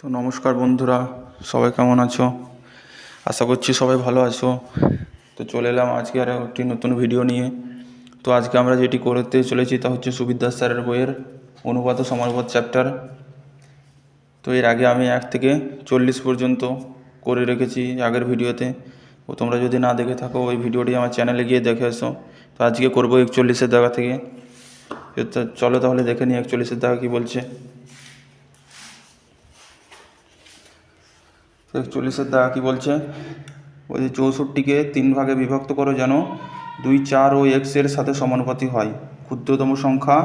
তো নমস্কার বন্ধুরা, সবাই কেমন আছো? আশা করছি সবাই ভালো আছো। তো চলে এলাম আজকে আর একটি নতুন ভিডিও নিয়ে। তো আজকে আমরা যেটি করতে চলেছি তা হচ্ছে সুবিদ্যাস স্যারের বইয়ের অনুবাদ ও সমানুবাদ চ্যাপ্টার। তো এর আগে আমি 1 থেকে 40 পর্যন্ত করে রেখেছি আগের ভিডিওতে। তো তোমরা যদি না দেখে থাকো ওই ভিডিওটি আমার চ্যানেলে গিয়ে দেখে এসো। তো আজকে করবো 41-এর দাগা থেকে। তো চলো তাহলে দেখে নিই 41-এর দাগা কী বলছে। 41-এর দাগা কী বলছে? ওই যে 64কে 3 ভাগে বিভক্ত করো যেন 2, 4 ও x এর সাথে সমানুপাতিক হয়। ক্ষুদ্রতম সংখ্যা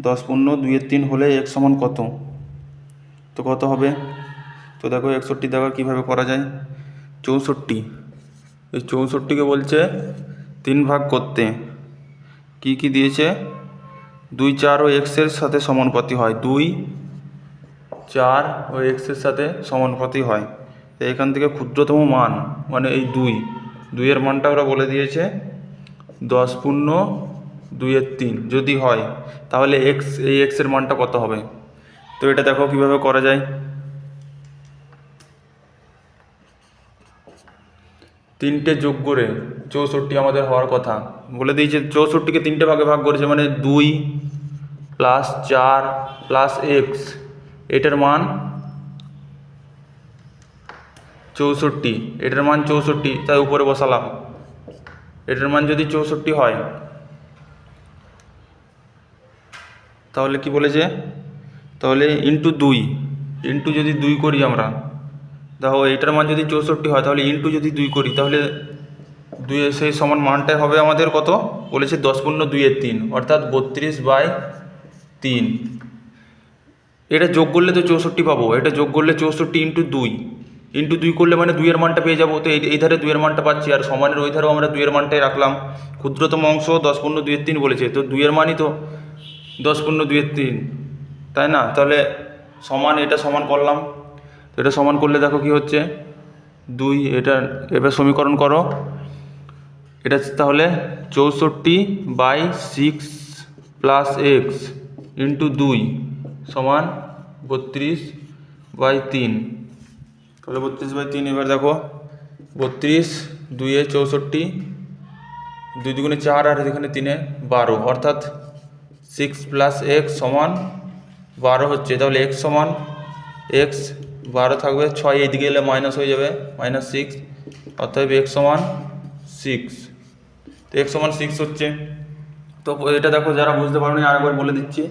10 পূর্ণ 2/3 হলে x সমান কত? তো কত হবে? তো দেখো 61 দাগা কীভাবে করা যায়। 64, এই 64কে বলছে 3 ভাগ করতে। কি কি দিয়েছে? 2, 4 ও x এর সাথে সমানুপাতিক হয়। 2, 4 ও x এর সাথে সমানুপাতিক হয়। তো এখান থেকে ক্ষুদ্রতম মান মানে এই 2 এর মানটা ওরা বলে দিয়েছে 10 পূর্ণ 2/3 যদি হয় তাহলে এই x এর মানটা কত হবে। তো এটা দেখো কিভাবে করা যায়। 3টে যোগ করে 64 আমাদের হওয়ার কথা বলে দিয়েছে। 64কে 3টে ভাগে ভাগ করেছে মানে 2 প্লাস 4 প্লাস x, এটার মান 64, এটার মান 64, তাই উপরে বসালাম। এটার মান যদি 64 হয় তাহলে কি বলেছে, তাহলে ইন্টু 2, ইন্টু যদি 2 করি আমরা, দেখো এটার মান যদি 64 হয় তাহলে ইন্টু যদি 2 করি তাহলে 2 সেই সমান মানটাই হবে আমাদের কত বলেছে 10 পূর্ণ 2/3 অর্থাৎ 32/3। এটা যোগ করলে তো 64 পাবো, এটা যোগ করলে 64 ইন্টু 2 করলে মানে 2 এর মানটা পেয়ে যাবো। তো এই ধারে 2 এর মানটা পাচ্ছি আর সমানের ওই ধারেও আমরা 2 এর মানটাই রাখলাম। ক্ষুদ্রতম অংশ 10 পূর্ণ 2/3 বলেছে, তো 2 এর মানই তো 10 পূর্ণ 2/3, তাই না? তাহলে সমান এটা সমান করলাম। তো এটা সমান করলে দেখো কি হচ্ছে 2, এটা এবার সমীকরণ করো। এটা তাহলে 64/6 প্লাস x ইন্টু 2 সমান 32/3। তাহলে 32/3, এবার দেখো 32, 2 64, 2 দুগুণে 4 আর এখানে 3 12, অর্থাৎ 6 প্লাস x সমান 12 হচ্ছে। তাহলে x সমান x 12 থাকবে, 6 এইদিকে এলে মাইনাস হয়ে যাবে, -6, অর্থাৎ x সমান 6। তো x সমান 6 হচ্ছে। তো এটা দেখো যারা বুঝতে পারোনি আরেকবার বলে দিচ্ছি।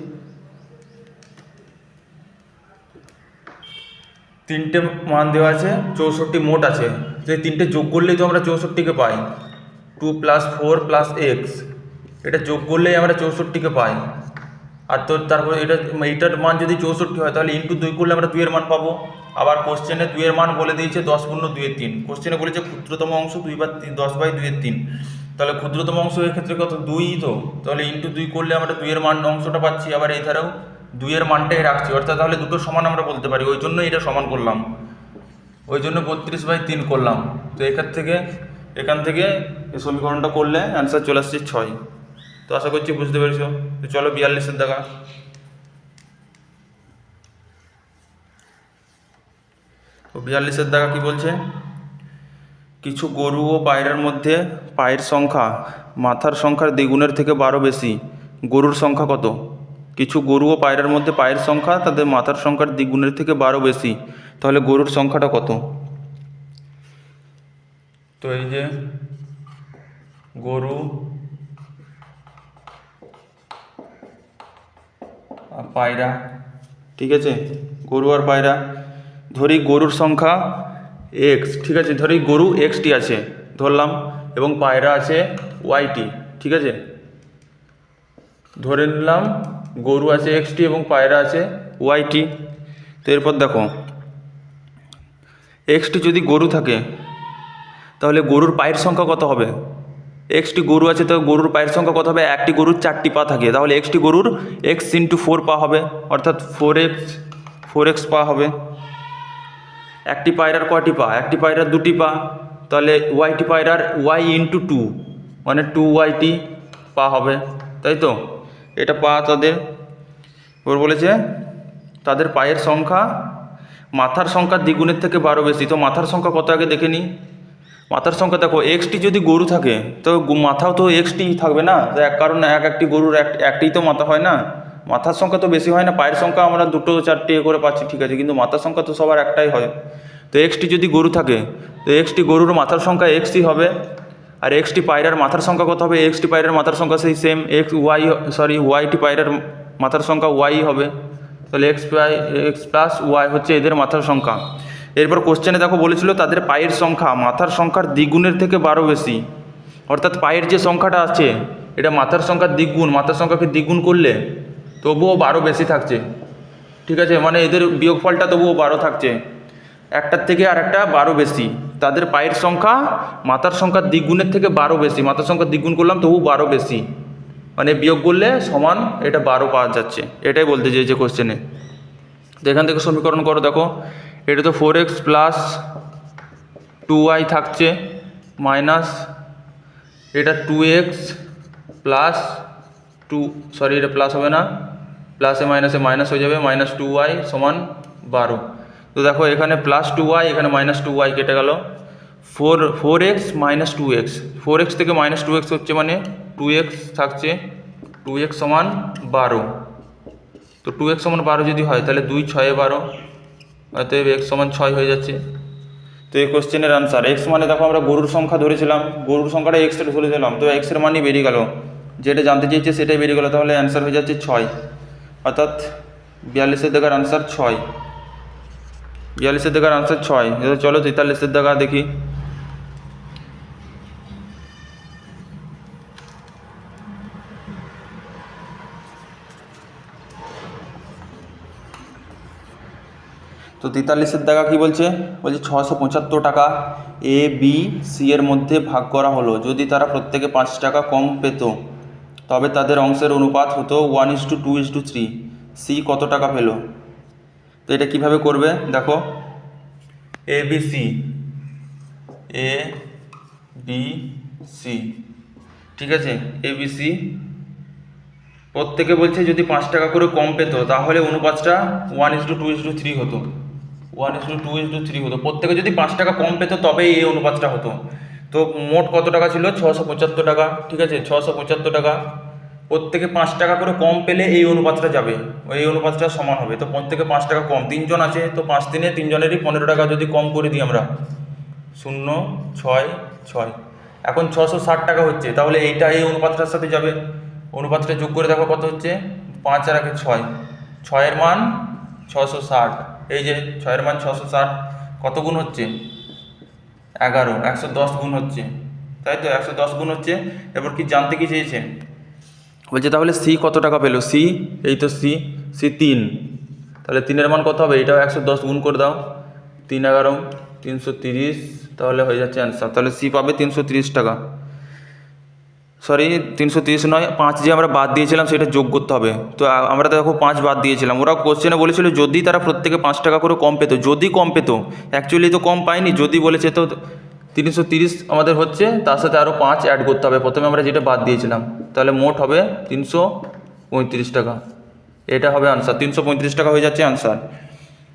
3টে মান দেওয়া আছে, 64 মোট আছে। তো এই 3টে যোগ করলেই তো আমরা 64কে পাই। 2 + 4 + x, এটা যোগ করলেই আমরা 64কে পাই। আর তো তারপরে এইটার মান যদি 64 হয় তাহলে ইন্টু 2 করলে আমরা 2 এর মান পাবো। আবার কোশ্চেনে 2 এর মান বলে দিয়েছে 10 পূর্ণ 2/3। কোশ্চেনে বলেছে ক্ষুদ্রতম অংশ 10/2/3, তাহলে ক্ষুদ্রতম অংশ এক্ষেত্রে কত 2 তো, তাহলে ইন্টু 2 করলে আমরা 2 এর মান অংশটা পাচ্ছি। আবার এই ধারেও 2 এর মানটাই রাখছি, অর্থাৎ তাহলে দুটো সমান আমরা বলতে পারি, ওই জন্য এটা সমান করলাম, ওই জন্য 32/3 করলাম। তো এখান থেকে এই সমীকরণটা করলে অ্যান্সার চলে আসছে 6। তো আশা করছি বুঝতে পেরেছো। তো চলো 42-এর দাগা। তো 42-এর দাগা কী বলছে? কিছু গরু ও পায়রার মধ্যে পায়ের সংখ্যা মাথার সংখ্যার দ্বিগুণের থেকে 12 বেশি। গরুর সংখ্যা কত? কিছু গরু ও পায়রার মধ্যে পায়ের সংখ্যা তাদের মাথার সংখ্যার দ্বিগুণের থেকে 12 বেশি, তাহলে গরুর সংখ্যাটা কত? তো এই যে গরু আর পায়রা, ঠিক আছে, গরু আর পায়রা, ধরি গরুর সংখ্যা x, ঠিক আছে, ধরি গরু xটি আছে ধরলাম, এবং পায়রা আছে yটি, ঠিক আছে, ধরে নিলাম গরু আছে xটি এবং পায়রা আছে yটি। তো এরপর দেখো xটি যদি গরু থাকে তাহলে গরুর পায়ের সংখ্যা কত হবে? xটি গরু আছে তো গরুর পায়ের সংখ্যা কত হবে? একটি গরুর 4টি পা থাকে, তাহলে xটি গরুর x × 4 পা হবে, অর্থাৎ 4x পা হবে। একটি পায়রার কয়টি পা? একটি পায়রার 2টি পা, তাহলে yটি পায়রার y × 2 মানে 2yটি পা হবে, তাই তো? এটা পা তাদের। এবার বলেছে তাদের পায়ের সংখ্যা মাথার সংখ্যা দ্বিগুণের থেকে 12 বেশি। তো মাথার সংখ্যা কত আগে দেখে নিই। মাথার সংখ্যা দেখো, এক্সটি যদি গরু থাকে তো মাথাও তো এক্সটি থাকবে না, কারণ একটি গরুর একটিই তো মাথা হয় না, মাথার সংখ্যা তো বেশি হয় না। পায়ের সংখ্যা আমরা 2 4টে করে পাচ্ছি, ঠিক আছে, কিন্তু মাথার সংখ্যা তো সবার একটাই হয়। তো এক্সটি যদি গরু থাকে তো এক্সটি গরুর মাথার সংখ্যা এক্সই হবে। আর এক্সটি পায়রার মাথার সংখ্যা কত হবে? এক্সটি পায়রার মাথার সংখ্যা সেই সেম ওয়াইটি পায়রার মাথার সংখ্যা ওয়াই হবে। তাহলে এক্স প্লাস ওয়াই হচ্ছে এদের মাথার সংখ্যা। এরপর কোশ্চেনে দেখো বলেছিল তাদের পায়ের সংখ্যা মাথার সংখ্যার দ্বিগুণের থেকে 12 বেশি, অর্থাৎ পায়ের যে সংখ্যাটা আছে এটা মাথার সংখ্যার দ্বিগুণ, মাথার সংখ্যাকে দ্বিগুণ করলে তবুও 12 বেশি থাকছে, ঠিক আছে, মানে এদের বিয়োগফলটা তবুও 12 থাকছে, একটার থেকে আর একটা 12 বেশি। তাদের পায়ের সংখ্যা মাথার সংখ্যার দ্বিগুণের থেকে 12 বেশি, মাথার সংখ্যা দ্বিগুণ করলাম তবু 12 বেশি, মানে বিয়োগ করলে সমান এটা 12 পাওয়া যাচ্ছে, এটাই বলতে চেয়েছে কোশ্চেনে। তো এখান থেকে সমীকরণ করো, দেখো এটা তো 4x প্লাস 2y থাকছে মাইনাস এটা 2x প্লাস এটা প্লাস হবে না, প্লাসে মাইনাসে মাইনাস হয়ে যাবে, মাইনাস 2y সমান 12। তো দেখো এখানে প্লাস 2y, এখানে মাইনাস 2y কেটে গেল, 4x মাইনাস 2x, 4x থেকে মাইনাস 2x হচ্ছে মানে 2x থাকছে, 2x সমান 12। তো 2x সমান 12 যদি হয় তাহলে 2 6 12, অতএব x সমান 6 হয়ে যাচ্ছে। তো এই কোশ্চেনের আনসার এক্স মানে দেখো আমরা গরুর সংখ্যা ধরেছিলাম, গরুর সংখ্যাটা এক্স ধরেছিলাম, তো এক্সের মানই বেরিয়ে গেল, যেটা জানতে চেয়েছে সেটাই বেরিয়ে গেল, তাহলে অ্যান্সার হয়ে যাচ্ছে 6, অর্থাৎ 42-এর দেখার আনসার 6, 42-এর দেখার আনসার 6। চলো 43-এর দেখা দেখি। তো 43-এর দেখা কী বলছে? বলছে 675 টাকা এ বি সি এর মধ্যে ভাগ করা হলো, যদি তারা প্রত্যেকে 5 টাকা কম পেত তবে তাদের অংশের অনুপাত হতো 1:2:3, সি কত টাকা পেল? তো এটা কিভাবে করবে দেখো, এ বি সি, ঠিক আছে, এ বি সি প্রত্যেকে বলছে যদি 5 টাকা করে কম পেত তাহলে অনুপাতটা 1:2:3 হতো, 1:2:3 হতো, প্রত্যেকে যদি 5 টাকা কম পেত তবে এই অনুপাতটা হতো। তো মোট কত টাকা ছিল? 675 টাকা, ঠিক আছে, 675 টাকা, প্রত্যেকে 5 টাকা করে কম পেলে এই অনুপাতটা যাবে, এই অনুপাতটা সমান হবে। তো প্রত্যেকে 5 টাকা কম, 3 জন আছে তো 5 দিনে 3 জনেরই 15 টাকা যদি কম করে দিই আমরা, 0 6 6, এখন 660 টাকা হচ্ছে, তাহলে এইটা এই অনুপাতটার সাথে যাবে, অনুপাতটা যোগ করে দেখো কত হচ্ছে, 5 আর 1 6, 6-এর মান 660, এই যে 6-এর মান 660, কত গুণ হচ্ছে? 11, 110 গুণ হচ্ছে, তাই তো 110 গুণ হচ্ছে। এবার কি জানতে কি চেয়েছে? বলছে তাহলে সি কত টাকা পেলো? সি এই তো সি 3, তাহলে 3-এর মান কত হবে? এটাও 110 গুণ করে দাও, 3 11 330, তাহলে হয়ে যাচ্ছে অ্যান্সার। তাহলে সি পাবে 330 টাকা, সরি 330 নয়, 5 যে আমরা বাদ দিয়েছিলাম সেটা যোগ করতে হবে। তো আমরা দেখো 5 বাদ দিয়েছিলাম, ওরা কোশ্চেনে বলেছিল যদি তারা প্রত্যেকে 5 টাকা করে কম পেতো, যদি কম পেতো, অ্যাকচুয়ালি তো কম পায়নি, যদি বলেছে তো 330 আমাদের হচ্ছে, তার সাথে আরও 5 অ্যাড করতে হবে প্রথমে আমরা যেটা বাদ দিয়েছিলাম, তাহলে মোট হবে 335 টাকা, এটা হবে আনসার, 335 টাকা হয়ে যাচ্ছে আনসার।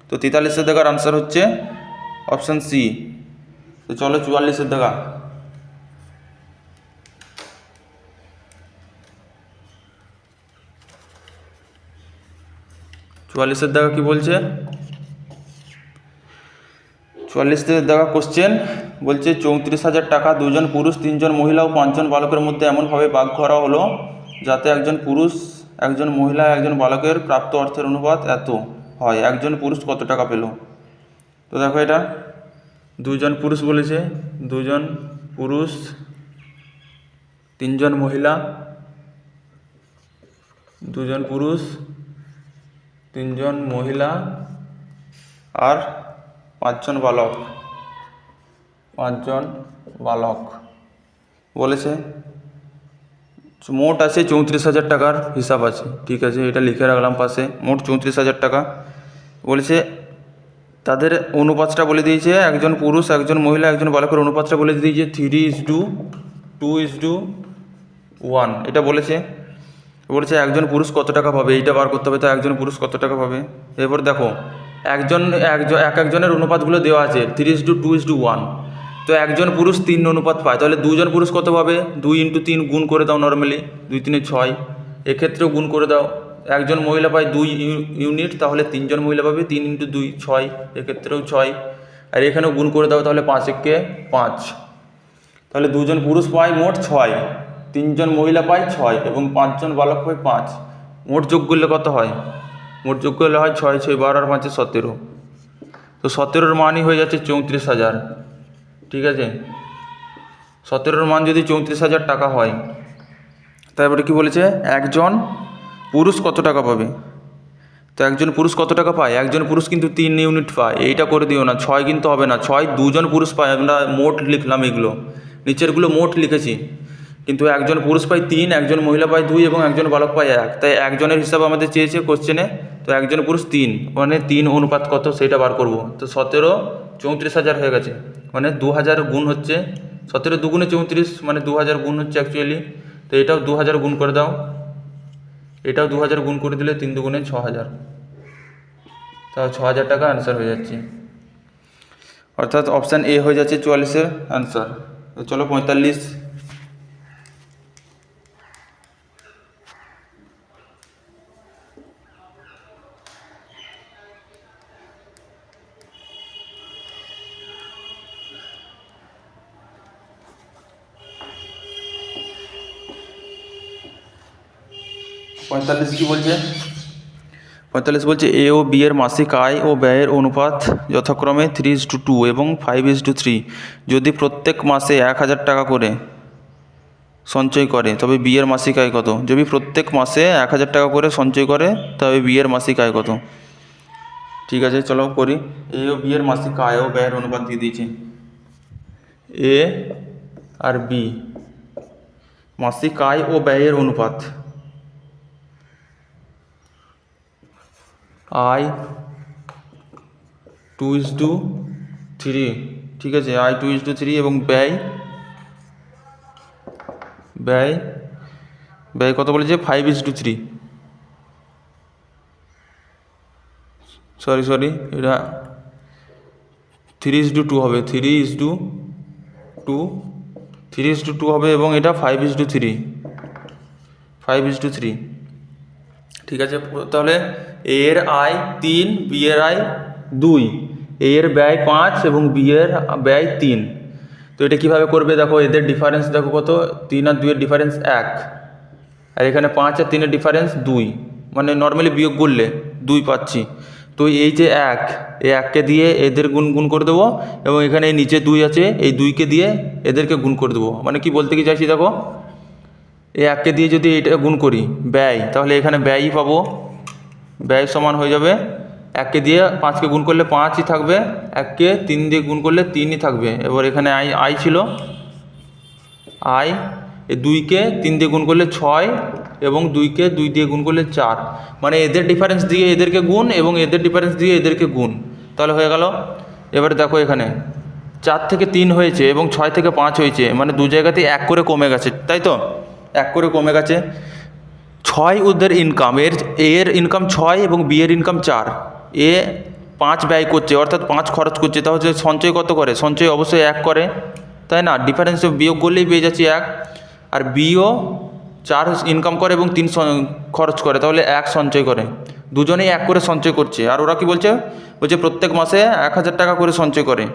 তো 43-এর দেখার আনসার হচ্ছে অপশান সি। তো চলো 44-এর দেখা। 44-এর দেখা কি বলছে? 44-এর দেখা কোশ্চেন বলছে 34,000 টাকা 2 জন পুরুষ 3 জন মহিলা ও 5 জন বালকের মধ্যে এমনভাবে ভাগ করা হলো যাতে একজন পুরুষ, একজন মহিলা, একজন বালকের প্রাপ্ত অর্থের অনুপাত এত হয়, একজন পুরুষ কত টাকা পেল? তো দেখো এটা 2 জন পুরুষ বলেছে, 2 জন পুরুষ 3 জন মহিলা, 2 জন পুরুষ 3 জন মহিলা আর 5 জন বালক, 5 জন বালক বলেছে, মোট আছে 34,000 টাকার হিসাব আছে, ঠিক আছে, এটা লিখে রাখলাম পাশে, মোট 34,000 টাকা বলেছে। তাদের অনুপাতটা বলে দিয়েছে, একজন পুরুষ, একজন মহিলা, একজন বালকের অনুপাতটা বলে দিয়েছে 3:2:1, এটা বলেছে। বলেছে একজন পুরুষ কত টাকা পাবে, এইটা বার করতে হবে, তো একজন পুরুষ কত টাকা পাবে। এরপর দেখো একজনের অনুপাতগুলো দেওয়া আছে 3:2:1। তো একজন পুরুষ 3 অনুপাত পায়, তাহলে দুজন পুরুষ কত পাবে? 2 × 3 গুণ করে দাও, নর্মালি 2 × 3 = 6, এক্ষেত্রেও গুণ করে দাও। একজন মহিলা পায় 2 ইউনিট, তাহলে 3 জন মহিলা পাবে 3 × 2 = 6, এক্ষেত্রেও 6, আর এখানেও গুণ করে দাও, তাহলে 5 × 1 = 5। তাহলে দুজন পুরুষ পায় মোট 6, 3 জন মহিলা পায় 6 এবং 5 জন বালক পায় 5। মোট যোগ করলে কত হয়? মোট যোগ করলে হয় 6 × 6 = 12 আর 5 = 17। তো 17-র মানই হয়ে যাচ্ছে 34,000। ঠিক আছে, 17-র মান যদি 34,000 টাকা হয়, তারপরে কি বলেছে একজন পুরুষ কত টাকা পাবে? তো একজন পুরুষ কত টাকা পায়? একজন পুরুষ কিন্তু 3 ইউনিট পায়, এইটা করে দিও না, 6 কিন্তু হবে না, 6 দুজন পুরুষ পায়, আমরা মোট লিখলাম, এগুলো নিচেরগুলো মোট লিখেছি, কিন্তু একজন পুরুষ পায় 3, একজন মহিলা পায় 2 এবং একজন বালক পায় 1। তাই একজনের হিসাব আমাদের চেয়েছে কোশ্চেনে, তো একজন পুরুষ 3, মানে 3 অনুপাত কত সেটা বার করব। তো 17 34,000 হয়ে গেছে, মানে 2000 গুণ হচ্ছে, 17 2 × 34 মানে 2000 গুণ হচ্ছে অ্যাকচুয়ালি। তো এটাও 2000 গুণ করে দাও, এটাও 2000 গুণ করে দিলে 3 × 2 = 6000, তাও 6000 টাকা অ্যান্সার হয়ে যাচ্ছে, অর্থাৎ অপশান এ হয়ে যাচ্ছে 44-এর অ্যান্সার। তো চলো 45। কি বলছে? 45 বলছে এ ও বি এর মাসিক আয় ও ব্যয়ের অনুপাত যথাক্রমে 3:2 এবং 5:3। যদি প্রত্যেক মাসে 1000 টাকা করে সঞ্চয় করে তবে বি এর মাসিক আয় কত? যদি প্রত্যেক মাসে 1000 টাকা করে সঞ্চয় করে তবে বি এর মাসিক আয় কত? ঠিক আছে, চলো করি। এ ও বি এর মাসিক আয় ও ব্যয়ের অনুপাত দিয়ে দিয়েছি। এ আর বি মাসিক আয় ও ব্যয়ের অনুপাত, আয় 2:3, ঠিক আছে, আয় 2:3 এবং ব্যয় কত বলেছে? 5:3। সরি এটা 3:2 হবে, 3:2 হবে এবং এটা 5:3। ঠিক আছে, তাহলে এ এর আয় 3, বি এর আয় 2, এ এর ব্যয় 5 এবং বি এর ব্যয় 3। তো এটা কীভাবে করবে? দেখো এদের ডিফারেন্স দেখো কত, 3 আর 2-এর ডিফারেন্স 1, আর এখানে 5 আর 3-এর ডিফারেন্স 2, মানে নর্মালি বিয়োগ করলে 2 পাচ্ছি। তো এই যে 1, এই 1কে দিয়ে এদের গুণ করে দেবো, এবং এখানে এই নিচে 2 আছে, এই 2কে দিয়ে এদেরকে গুণ করে দেবো। মানে কি বলতে কি চাইছি দেখো, এই 1কে দিয়ে যদি এটা গুণ করি ব্যয়, তাহলে এখানে ব্যয়ই পাবো, ব্যয় সমান হয়ে যাবে 1কে দিয়ে 5কে গুণ করলে 5ই থাকবে, 1কে 3 দিয়ে গুণ করলে 3ই থাকবে। এবার এখানে আয় ছিল, আয়, এই 2কে 3 দিয়ে গুণ করলে 6 এবং 2কে 2 দিয়ে গুণ করলে 4, মানে এদের ডিফারেন্স দিয়ে এদেরকে গুণ এবং এদের ডিফারেন্স দিয়ে এদেরকে গুণ, তাহলে হয়ে গেল। এবারে দেখো এখানে 4 থেকে 3 হয়েছে এবং 6 থেকে 5 হয়েছে, মানে দু জায়গাতেই 1 করে কমে গেছে, তাই তো, 1 করে কমে গেছে। 6 ওদের ইনকাম, এর ইনকাম 6 এবং বি এর ইনকাম 4, এ 5 ব্যয় করছে অর্থাৎ 5 খরচ করছে, তাহলে সঞ্চয় কত করে? সঞ্চয় অবশ্যই 1 করে, তাই না, ডিফারেন্স বিয়োগ করলেই পেয়ে যাচ্ছি 1। আর বিও 4 ইনকাম করে এবং 3 খরচ করে, তাহলে 1 সঞ্চয় করে, দুজনেই 1 করে সঞ্চয় করছে। আর ওরা কি বলছে? বলছে প্রত্যেক মাসে 1000 টাকা করে সঞ্চয় করে,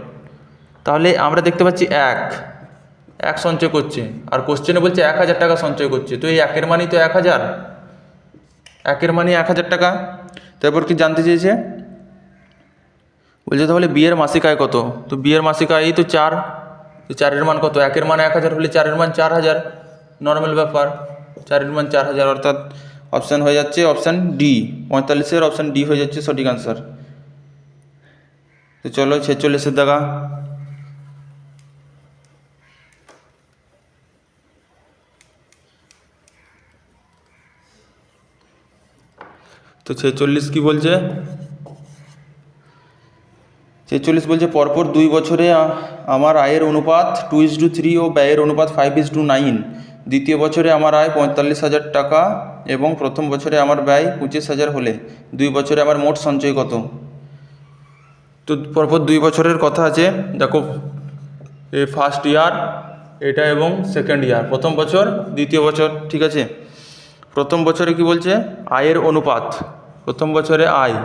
তাহলে আমরা দেখতে পাচ্ছি 1 সঞ্চয় করছে, আর কোশ্চেনে বলছে 1000 টাকা সঞ্চয় করছে, তো এই 1-এর মানই তো 1000, 1-এর মানই 1000 টাকা। তারপর কি জানতে চেয়েছে? বলছে তাহলে বি এর মাসিক আয় কত? তো বি এর মাসিক আয় তো 4, তো 4-এর মান কত? 1-এর মান 1000 হলে 4-এর মান 4000, নর্মাল ব্যাপার, 4-এর মান 4000, অর্থাৎ অপশান হয়ে যাচ্ছে অপশান ডি, 45-এর অপশান ডি হয়ে যাচ্ছে সঠিক আনসার। তো চলো 46-এর দেখা। তো 46 কি বলছে? 46 বলছে পরপর 2 বছরে আমার আয়ের অনুপাত 2:3 ও ব্যয়ের অনুপাত 5:9। দ্বিতীয় বছরে আমার আয় 45,000 টাকা এবং প্রথম বছরে আমার ব্যয় 25,000 হলে 2 বছরে আমার মোট সঞ্চয় কত? তো পরপর 2 বছরের কথা আছে। দেখো এ ফার্স্ট ইয়ার এটা এবং সেকেন্ড ইয়ার, প্রথম বছর দ্বিতীয় বছর, ঠিক আছে। প্রথম বছরে কি বলছে, আয়ের অনুপাত, প্রথম বছরে আয়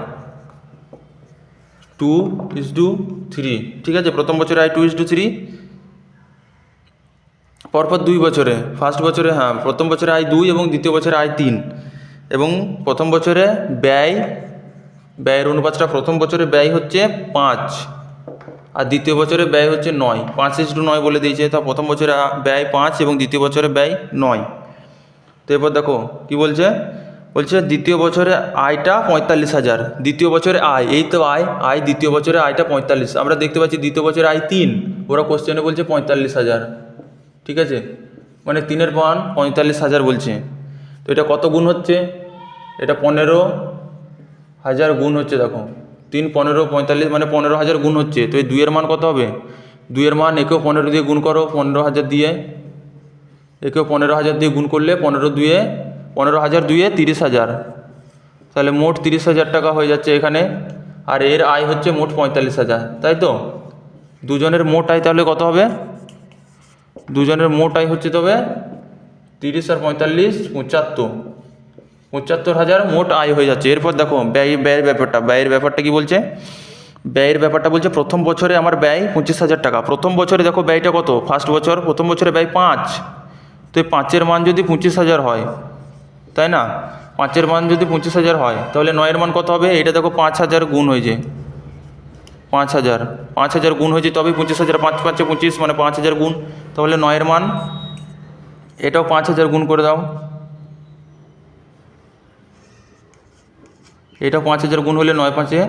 2:3, ঠিক আছে। প্রথম বছরে আয় 2:3, পরপর 2 বছরে, ফার্স্ট বছরে হ্যাঁ প্রথম বছরে আয় 2 এবং দ্বিতীয় বছরে আয় 3, এবং প্রথম বছরে ব্যয়ের অনুপাতটা, প্রথম বছরে ব্যয় হচ্ছে 5 আর দ্বিতীয় বছরে ব্যয় হচ্ছে 9, 5:9 বলে দিয়েছে। তা প্রথম বছরে ব্যয় 5 এবং দ্বিতীয় বছরে ব্যয় 9। তো এরপর দেখো কি বলছে, দ্বিতীয় বছরে আয়টা 45,000, দ্বিতীয় বছরে আয়, এই তো আয় দ্বিতীয় বছরে আয়টা 45, আমরা দেখতে পাচ্ছি দ্বিতীয় বছরে আয় 3, ওরা কোশ্চেনে বলছে 45,000, ঠিক আছে, মানে 3-এর মান 45,000 বলছে। তো এটা কত গুণ হচ্ছে, এটা 15,000 গুণ হচ্ছে, দেখো 3, 15, 45 মানে 15,000 গুণ হচ্ছে। তো এই 2-এর মান কত হবে, 2-এর মান একেও 15 দিয়ে গুণ করো, 15,000 দিয়ে, একেও 15,000 দিয়ে গুণ করলে 15,000 2-এ 30,000, তাহলে মোট 30,000 টাকা হয়ে যাচ্ছে এখানে। আর এর আয় হচ্ছে মোট 45,000, তাই তো। দুজনের মোট আয় তাহলে কত হবে, দুজনের মোট আয় হচ্ছে তবে 30 আর 45, 75,000 মোট আয় হয়ে যাচ্ছে। এরপর দেখো ব্যয়ের ব্যাপারটা কি বলছে, ব্যয়ের ব্যাপারটা বলছে প্রথম বছরে আমার ব্যয় 25,000 টাকা। প্রথম বছরে দেখো ব্যয়টা কত, ফার্স্ট বছর প্রথম বছরে ব্যয় 5, তো এই 5-এর মান যদি 25,000 হয়, তাই না, 5-এর মান যদি 25,000 হয় তাহলে 9-এর মান কত হবে, এটা দেখো 5,000 গুণ হয়েছে, 5,000 গুণ হয়েছে তবে 25,000, 5 5 25 মানে 5,000 গুণ, তাহলে 9-এর মান এটাও 5,000 গুণ করে দাও, এটা 5,000 গুণ হলে 9 5-এ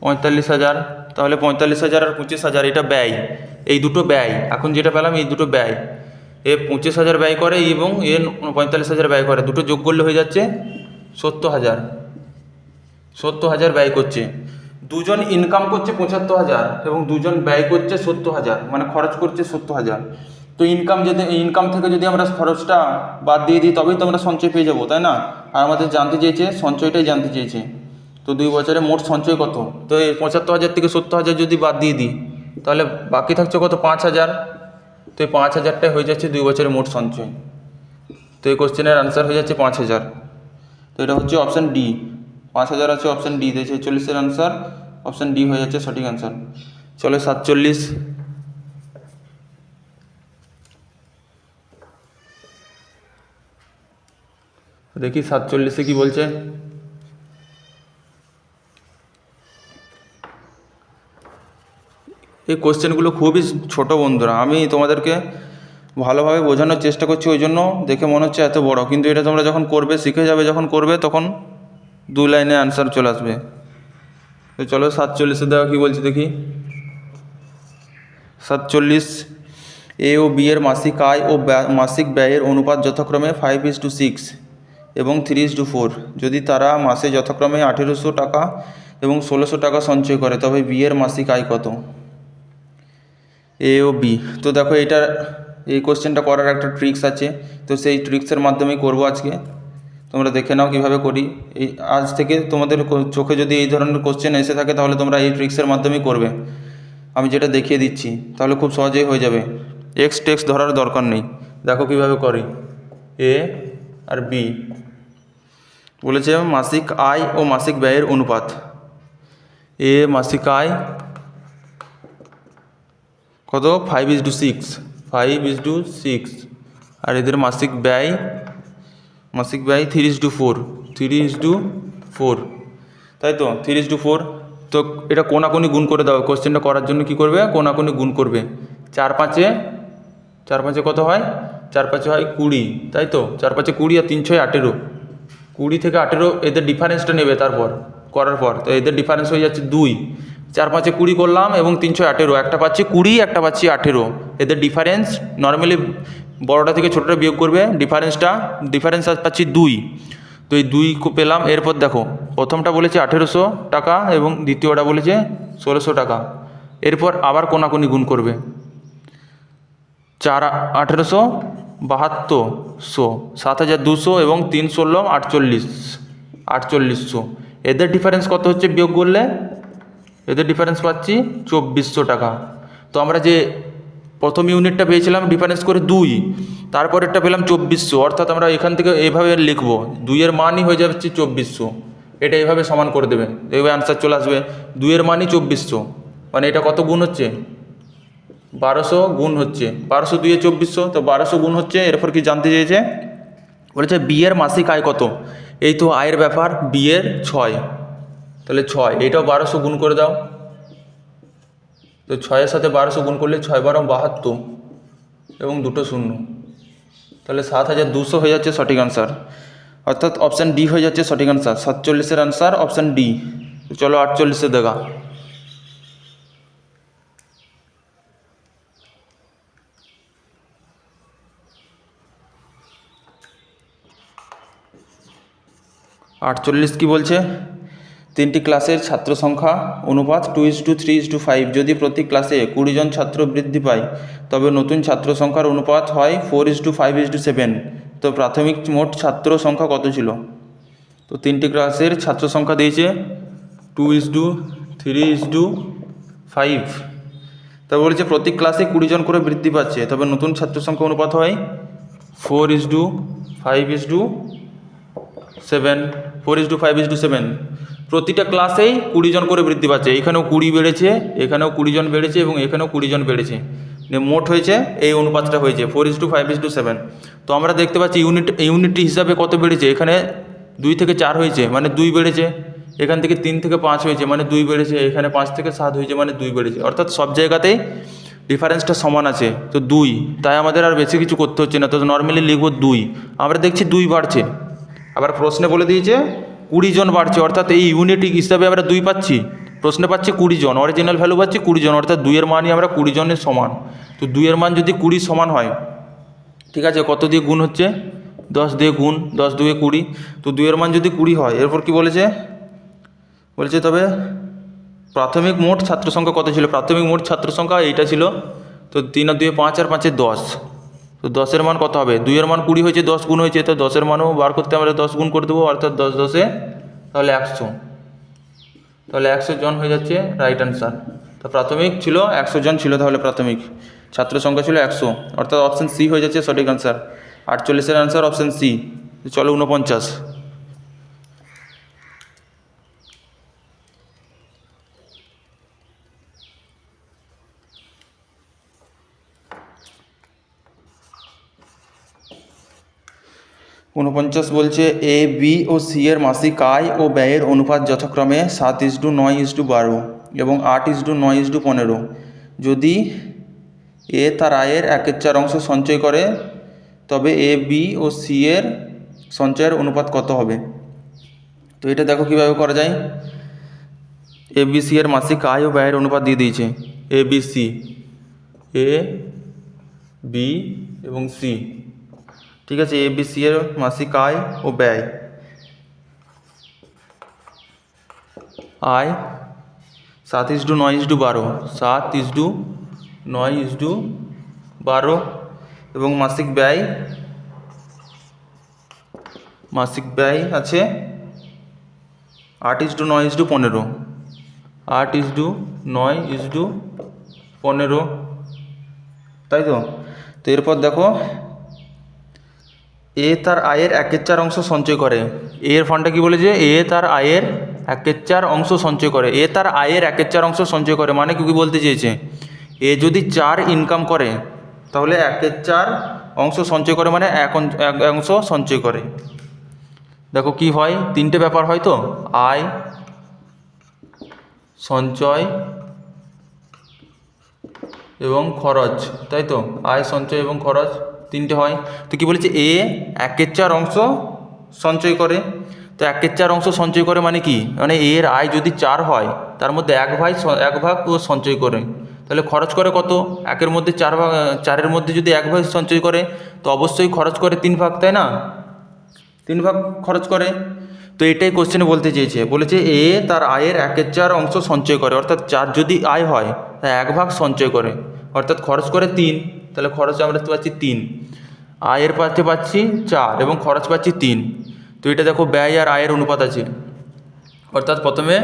45,000, তাহলে 45,000 আর 25,000 এটা ব্যয়, এই দুটো ব্যয়, এখন যেটা পেলাম এই দুটো ব্যয়, এ 25,000 ব্যয় করে এবং এ 45,000 ব্যয় করে, দুটো যোগ করলে হয়ে যাচ্ছে 70,000 ব্যয় করছে। দুজন ইনকাম করছে 75,000 এবং দুজন ব্যয় করছে 70,000, মানে খরচ করছে 70,000। তো ইনকাম থেকে যদি আমরা খরচটা বাদ দিয়ে দিই তবেই তো আমরা সঞ্চয় পেয়ে যাবো, তাই না। আর আমাদের জানতে চেয়েছে সঞ্চয়টাই জানতে চেয়েছে। তো 2 বছরে মোট সঞ্চয় কত, তো এই 75,000 থেকে 70,000 যদি বাদ দিয়ে দিই তাহলে বাকি থাকছে কত, 5,000, তো এই 5,000টাই হয়ে যাচ্ছে 2 বছরের মোট সঞ্চয়। তো এই কোশ্চেনের আনসার হয়ে যাচ্ছে 5,000। তো এটা হচ্ছে অপশান ডি, 5,000 আছে অপশান ডি, 46-এর আনসার অপশান ডি হয়ে যাচ্ছে সঠিক আনসার। চলো 47, দেখি 47-এ কি বলছে। এই কোশ্চেনগুলো খুবই ছোট বন্ধুরা, আমি তোমাদেরকে ভালোভাবে বোঝানোর চেষ্টা করছি, ওই জন্য দেখে মনে হচ্ছে এত বড়, কিন্তু এটা তোমরা যখন করবে, শিখে যাবে, যখন করবে তখন 2 লাইনে আনসার চলে আসবে। তো চলো 47-এ দেওয়া কী বলছে দেখি। 47, এ ও বি এর মাসিক আয় ও মাসিক ব্যয়ের অনুপাত যথাক্রমে 5:6 এবং 3:4। যদি তারা মাসে যথাক্রমে 1,800 টাকা এবং 1,600 টাকা সঞ্চয় করে তবে বি এর মাসিক আয় কত, এ ও বি। তো দেখো এই কোশ্চেনটা করার একটা ট্রিক্স আছে, তো সেই ট্রিক্সের মাধ্যমেই করব আজকে, তোমরা দেখে নাও কিভাবে করি। এই আজ থেকে তোমাদের চোখে যদি এই ধরনের কোশ্চেন এসে থাকে তাহলে তোমরা এই ট্রিক্সের মাধ্যমেই করবে, আমি যেটা দেখিয়ে দিচ্ছি, তাহলে খুব সহজেই হয়ে যাবে, টেক্স ধরার দরকার নেই। দেখো কিভাবে করি। এ আর বি বলেছে মাসিক আয় ও মাসিক ব্যয়ের অনুপাত। এ মাসিক আয় কত, 5:6, আর এদের মাসিক ব্যয় 3:4, তাই তো 3:4। তো এটা কোনাকুনি গুণ করে দাও, কোশ্চেনটা করার জন্য কি করবে, কোনাকুনি গুণ করবে। 4 5-এ কত হয়, 4 5-এ হয় 20, তাই তো 4 5-এ 20 আর 3 6 18, 20 থেকে 18 এদের ডিফারেন্সটা নেবে তারপর করার পর, তো এদের ডিফারেন্স হয়ে যাচ্ছে 2। 4 5-এ 20 করলাম এবং 3 6 18, একটা পাচ্ছি 20, একটা পাচ্ছি 18, এদের ডিফারেন্স নর্মালি বড়টা থেকে ছোটোটা বিয়োগ করবে, ডিফারেন্স পাচ্ছি 2, তো এই 2 পেলাম। এরপর দেখো প্রথমটা বলেছে 1,800 টাকা এবং দ্বিতীয়টা বলেছে 1,600 টাকা, এরপর আবার কোনাকুনি গুণ করবে, 4 1800 7200, 7,200 এবং 3 16 48, এদের ডিফারেন্স কত হচ্ছে বিয়োগ করলে এদের ডিফারেন্স পাচ্ছি 2400 টাকা। তো আমরা যে প্রথম ইউনিটটা পেয়েছিলাম ডিফারেন্স করে 2, তারপরেরটা পেলাম 2400, অর্থাৎ আমরা এখান থেকে এইভাবে লিখব 2-এর মানই হয়ে যাচ্ছে 2400, এটা এইভাবে সমান করে দেবে, এইভাবে আনসার চলে আসবে 2-এর মানই 2400, মানে এটা কত গুণ হচ্ছে 1200 গুণ হচ্ছে 1200 2-এ 2400, তো 1200 গুণ হচ্ছে। এরপর কি জানতে চেয়েছে, বলেছে বিয়ের মাসিক আয় কত। এই তো আয়ের ব্যাপার, বিয়ের 6, তাহলে 6, এটাও 1200 গুণ করে দাও। তো 6-এর সাথে 1200 গুণ করলে 6 12 72 এবং 2টো 0, তাহলে 7200 হয়ে যাচ্ছে সঠিক আনসার, অর্থাৎ অপশান ডি হয়ে যাচ্ছে সঠিক আনসার। 47-এর আনসার অপশান ডি। চলো 48-এ দেখা। কি বলছে, 3টি ক্লাসের ছাত্র সংখ্যা অনুপাত 2:3:5, যদি প্রতি ক্লাসে 20 জন ছাত্র বৃদ্ধি পায় তবে নতুন ছাত্র সংখ্যার অনুপাত হয় 4:5:7, তো প্রাথমিক মোট ছাত্র সংখ্যা কত ছিল। তো 3টি ক্লাসের ছাত্র সংখ্যা দিয়েছে 2:3:5, তবে বলেছে প্রতি ক্লাসে 20 জন করে বৃদ্ধি পাচ্ছে, তবে নতুন ছাত্র সংখ্যা অনুপাত হয় 4:5:7। প্রতিটা ক্লাসেই 20 জন করে বৃদ্ধি পাচ্ছে, এখানেও 20 বেড়েছে, এখানেও 20 জন বেড়েছে এবং এখানেও 20 জন বেড়েছে, মোট হয়েছে এই অনুপাতটা হয়েছে 4:5:7। তো আমরা দেখতে পাচ্ছি ইউনিট হিসাবে কত বেড়েছে, এখানে 2 থেকে 4 হয়েছে মানে 2 বেড়েছে, এখান থেকে 3 থেকে 5 হয়েছে মানে 2 বেড়েছে, এখানে 5 থেকে 7 হয়েছে মানে 2 বেড়েছে, অর্থাৎ সব জায়গাতেই ডিফারেন্সটা সমান আছে, তো 2, তাই আমাদের আর বেশি কিছু করতে হচ্ছে না। তো নর্মালি লিখব 2, আমরা দেখছি 2 বাড়ছে, আবার প্রশ্নে বলে দিয়েছে 20 জন বাড়ছে, অর্থাৎ এই ইউনিট হিসাবে আমরা 2 পাচ্ছি, প্রশ্নে পাচ্ছি 20 জন, অরিজিনাল ভ্যালু পাচ্ছি 20 জন, অর্থাৎ 2-এর মানই আমরা 20 জনের সমান। তো 2-এর মান যদি 20 সমান হয়, ঠিক আছে, কত দিয়ে গুণ হচ্ছে 10 দিয়ে গুণ, 10 2 20, তো 2-এর মান যদি 20 হয়, এরপর কি বলেছে, তবে প্রাথমিক মোট ছাত্র সংখ্যা কত ছিল। প্রাথমিক মোট ছাত্র সংখ্যা এইটা ছিল, তো 3 আর 2 5 আর 5 10, তো 10-এর মান কত হবে, 2-এর মান 20 হয়েছে, 10 গুণ হয়েছে, তো 10-এর মানও বার করতে আমরা 10 গুণ করে দেবো, অর্থাৎ 10 10-এ তাহলে 100, তাহলে 100 জন হয়ে যাচ্ছে রাইট অ্যান্সার। তো প্রাথমিক ছিল 100 জন ছিল, তাহলে প্রাথমিক ছাত্র সংখ্যা ছিল 100, অর্থাৎ অপশান সি হয়ে যাচ্ছে সঠিক আনসার। 48-এর আনসার অপশান সি। চলো 49। বলছে এ বি ও সি এর মাসিক আয় ও ব্যয়ের অনুপাত যথাক্রমে 7:9:12 এবং 8:9:15। যদি এ তার আয়ের 1/4 অংশ সঞ্চয় করে তবে এ বি ও সি এর সঞ্চয়ের অনুপাত কত হবে। তো এটা দেখো কীভাবে করা যায়। এ বি সি এর মাসিক আয় ও ব্যয়ের অনুপাত দিয়ে দিয়েছে, A B C, A B এবং সি, ঠিক আছে। এ বি সি এর মাসিক আয় ও ব্যয়, আয় 7:9:12, 7:9:12 এবং মাসিক ব্যয় আছে 8:9:15, 8:9:15, তাই তো। তো এরপর দেখো এ তার আয়ের 1/4 অংশ সঞ্চয় করে, এর ফান্ডটা কি বলেছে, এ তার আয়ের 1/4 অংশ সঞ্চয় করে, এ তার আয়ের 1/4 অংশ সঞ্চয় করে মানে কি বলতে চেয়েছে, এ যদি 4 ইনকাম করে তাহলে 1/4 অংশ সঞ্চয় করে মানে 1 অংশ সঞ্চয় করে। দেখো কি হয়, 3টে ব্যাপার হয়, তো আয়, সঞ্চয় এবং খরচ, তাই তো, আয় সঞ্চয় এবং খরচ 3টে হয়। তো কি বলেছে, এ 1/4 অংশ সঞ্চয় করে, তো 1/4 অংশ সঞ্চয় করে মানে কি, মানে এর আয় যদি 4 হয় তার মধ্যে 1 ভাগ ও সঞ্চয় করে, তাহলে খরচ করে কত, 1-এর মধ্যে 4-এর মধ্যে যদি 1 ভাগ সঞ্চয় করে তো অবশ্যই খরচ করে 3 ভাগ, তাই না, 3 ভাগ খরচ করে। তো এটাই কোশ্চেনে বলতে চেয়েছে, বলেছে এ তার আয়ের 1/4 অংশ সঞ্চয় করে, অর্থাৎ 4 যদি আয় হয় তা 1 ভাগ সঞ্চয় করে, অর্থাৎ খরচ করে 3, তাহলে খরচ আমরা পাচ্ছি 3, আয়ের পাচ্ছি 4 এবং খরচ পাচ্ছি 3। তো এটা দেখো ব্যয় আর আয়ের অনুপাত আছে, অর্থাৎ প্রথমে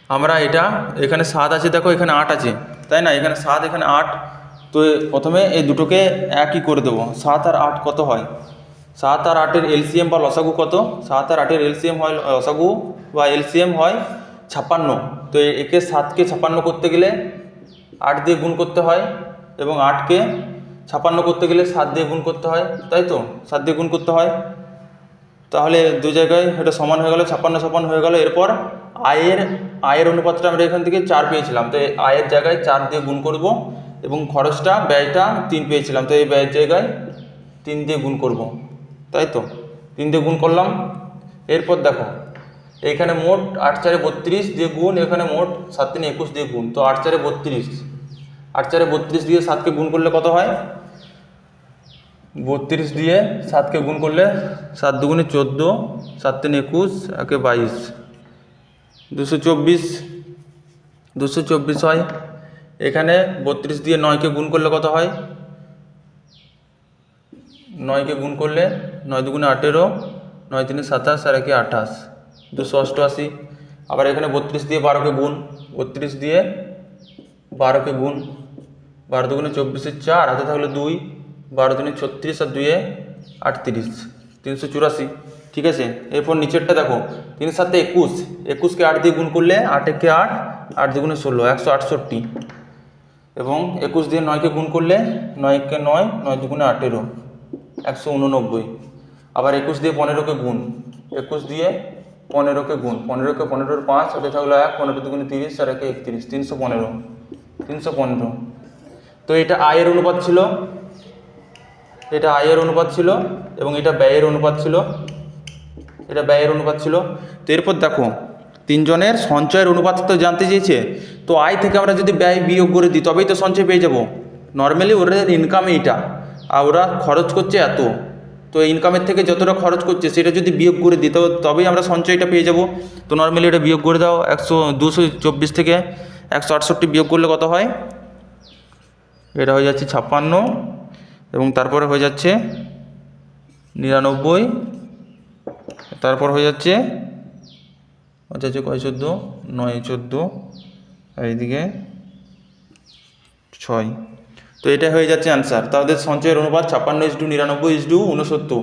আমরা এটা এখানে 7 আছে, দেখো এখানে 8 আছে, তাই না? এখানে 7 এখানে 8, তো প্রথমে এই দুটোকে একই করে দেবো। 7 আর 8 কত হয়? 7 আর 8-এর এলসিএম বা লসাগু কত? 7 আর 8-এর এলসিএম হয়, লসাগু বা এলসিএম হয় 56। তো একে 7কে 56 করতে গেলে 8 দিয়ে গুণ করতে হয়, এবং 8কে 56 করতে গেলে 7 দিয়ে গুণ করতে হয়, তাই তো? 7 দিয়ে গুণ করতে হয়। তাহলে দু জায়গায় এটা সমান হয়ে গেল, 56 হয়ে গেল। এরপর আয়ের অনুপাতটা আমরা এখান থেকে 4 পেয়েছিলাম, তো আয়ের জায়গায় 4 দিয়ে গুণ করব, এবং খরচটা ব্যয়টা 3 পেয়েছিলাম, তো এই ব্যয়ের জায়গায় 3 দিয়ে গুণ করব, তাই তো? 3 দিয়ে গুণ করলাম। এরপর দেখো এইখানে মোট 8 4 32 দিয়ে গুণ, এখানে মোট 7 3 21 দিয়ে গুণ, তো 8 4 32, 8 4 32 দিয়ে 7কে গুণ করলে কত হয়? 32 দিয়ে 7কে গুণ করলে 7 দুগুণে 14, 7 3 21, একে 22, 224 হয়। এখানে 32 দিয়ে 9কে গুণ করলে কত হয়? 9কে গুণ করলে 9 দুগুণে 18, 9 3 27, আর একে 28, 288। আবার এখানে 32 দিয়ে 12কে গুণ, 32 দিয়ে 12কে গুণ, 12 দুগুণে 24, 4 হাতে থাকলে 2, 12 দুগুণে 36, আর 2 38, 384, ঠিক আছে? এরপর নিচেরটা দেখো, 3 7 21, 21কে 8 দিয়ে গুণ করলে 8 একে 8, 8 দুগুণে 16, 168, এবং 21 দিয়ে 9কে গুণ করলে 9 একে 9, 9 দুগুণে 18, 189। আবার 21 দিয়ে 15কে গুণ, 21 দিয়ে 15কে গুণ, 15কে 15-এর 5 হাতে থাকলো 1, 15 দুগুণে 30, আর একে 31, 315। তো এটা আয়ের অনুপাত ছিল, এটা আয়ের অনুপাত ছিল, এবং এটা ব্যয়ের অনুপাত ছিল, এটা ব্যয়ের অনুপাত ছিল। তো এরপর দেখো তিনজনের সঞ্চয়ের অনুপাত তো জানতে চেয়েছে, তো আয় থেকে আমরা যদি ব্যয় বিয়োগ করে দিই তবেই তো সঞ্চয় পেয়ে যাব। নর্মালি ওদের ইনকাম এইটা, আর ওরা খরচ করছে এত, তো ইনকামের থেকে যতটা খরচ করছে সেটা যদি বিয়োগ করে দিই তবেই আমরা সঞ্চয়টা পেয়ে যাব। তো নর্মালি এটা বিয়োগ করে দাও, 224 থেকে 168 বিয়োগ করলে কত হয়? এটা হয়ে যাচ্ছে 56, এবং তারপরে হয়ে যাচ্ছে 99, তারপর হয়ে যাচ্ছে কয় 14, 9 14, আর এইদিকে 6। তো এটা হয়ে যাচ্ছে অ্যান্সার। তাদের সঞ্চয়ের অনুপাত 56:99:69।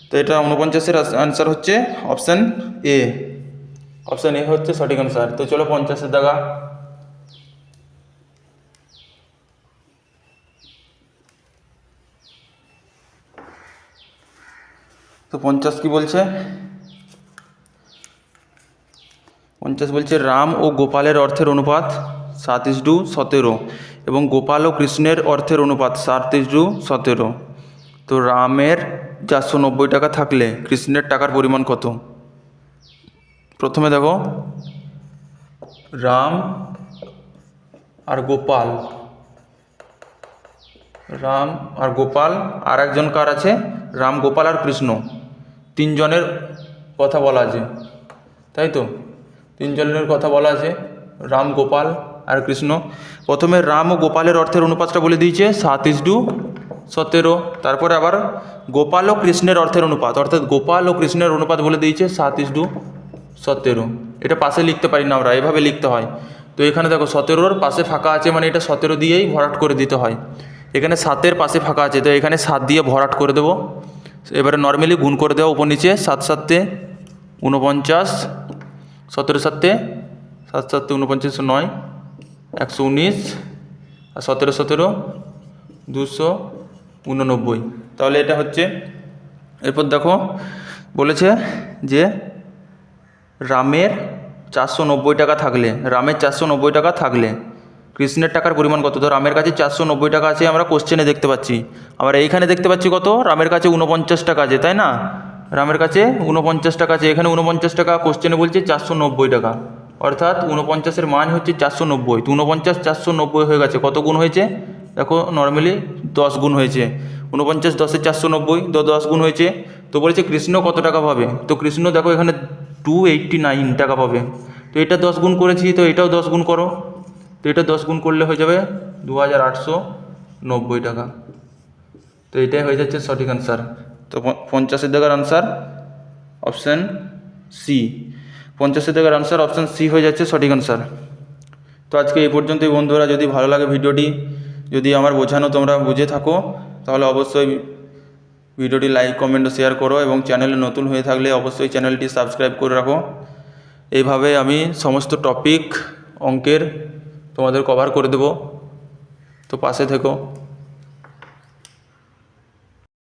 তো এটা 49-এর অ্যান্সার হচ্ছে অপশান এ। অপশান এ হচ্ছে সঠিক অ্যান্সার। তো চলো 50-এর দাগা। তো 50 কি বলছে? 50 বলছে রাম ও গোপালের অর্থের অনুপাত 7:17, এবং গোপাল ও কৃষ্ণের অর্থের অনুপাত 7:17। তো রামের 490 টাকা থাকলে কৃষ্ণের টাকার পরিমাণ কত? প্রথমে দেখো রাম আর গোপাল, রাম আর গোপাল, আর একজন কার আছে? রাম, গোপাল আর কৃষ্ণ, তিনজনের কথা বলা আছে, তাই তো? তিনজনের কথা বলা আছে, রাম, গোপাল আর কৃষ্ণ। প্রথমে রাম ও গোপালের অর্থের অনুপাতটা বলে দিয়েছে 7:17। তারপরে আবার গোপাল ও কৃষ্ণের অর্থের অনুপাত, অর্থাৎ গোপাল ও কৃষ্ণের অনুপাত বলে দিয়েছে 7:17। এটা পাশে লিখতে পারি না আমরা, এভাবে লিখতে হয়। তো এখানে দেখো 17-র পাশে ফাঁকা আছে, মানে এটা 17 দিয়েই ভরাট করে দিতে হয়। এখানে 7-এর পাশে ফাঁকা আছে, তো এখানে 7 দিয়ে ভরাট করে দেবো। এবারে নর্মালি গুণ করে দেওয়া উপর নিচে, 7 7 49, 17 7 7 7 49 9, 119, আর 17 17 289। তাহলে এটা হচ্ছে। এরপর দেখো বলেছে যে রামের 490 টাকা থাকলে, রামের 490 টাকা থাকলে কৃষ্ণের টাকার পরিমাণ কত? তো রামের কাছে 490 টাকা আছে, আমরা কোশ্চেনে দেখতে পাচ্ছি। আবার এইখানে দেখতে পাচ্ছি কত? রামের কাছে 49 টাকা আছে, তাই না? রামের কাছে 49 টাকা আছে, এখানে 49 টাকা, কোশ্চেনে বলছে 490 টাকা, অর্থাৎ 49-এর মান হচ্ছে 490। তো 49 490 হয়ে গেছে, কত গুণ হয়েছে দেখো? নর্মালি 10 গুণ হয়েছে। 49 10-এ 490, 10 গুণ হয়েছে। তো বলেছে কৃষ্ণ কত টাকা পাবে? তো কৃষ্ণ দেখো এখানে 289 টাকা পাবে। তো এটা 10 গুণ করেছি, তো এটাও 10 গুণ করো। তো এটা 10 গুণ করলে হয়ে যাবে 2890 টাকা। তো এটাই হয়ে যাচ্ছে সঠিক অ্যান্সার। তো 50-এর জায়গার অ্যান্সার অপশান সি। 50 থেকে আনসার অপশান সি হয়ে যাচ্ছে সঠিক আনসার। তো আজকে এই পর্যন্তই বন্ধুরা। যদি ভালো লাগে ভিডিওটি, যদি আমার বোঝানো তোমরা বুঝে থাকো, তাহলে অবশ্যই ভিডিওটি লাইক কমেন্ট ও শেয়ার করো, এবং চ্যানেলে নতুন হয়ে থাকলে অবশ্যই চ্যানেলটি সাবস্ক্রাইব করে রাখো। এইভাবে আমি সমস্ত টপিক অঙ্কের তোমাদের কভার করে দেব, তো পাশে থেকো।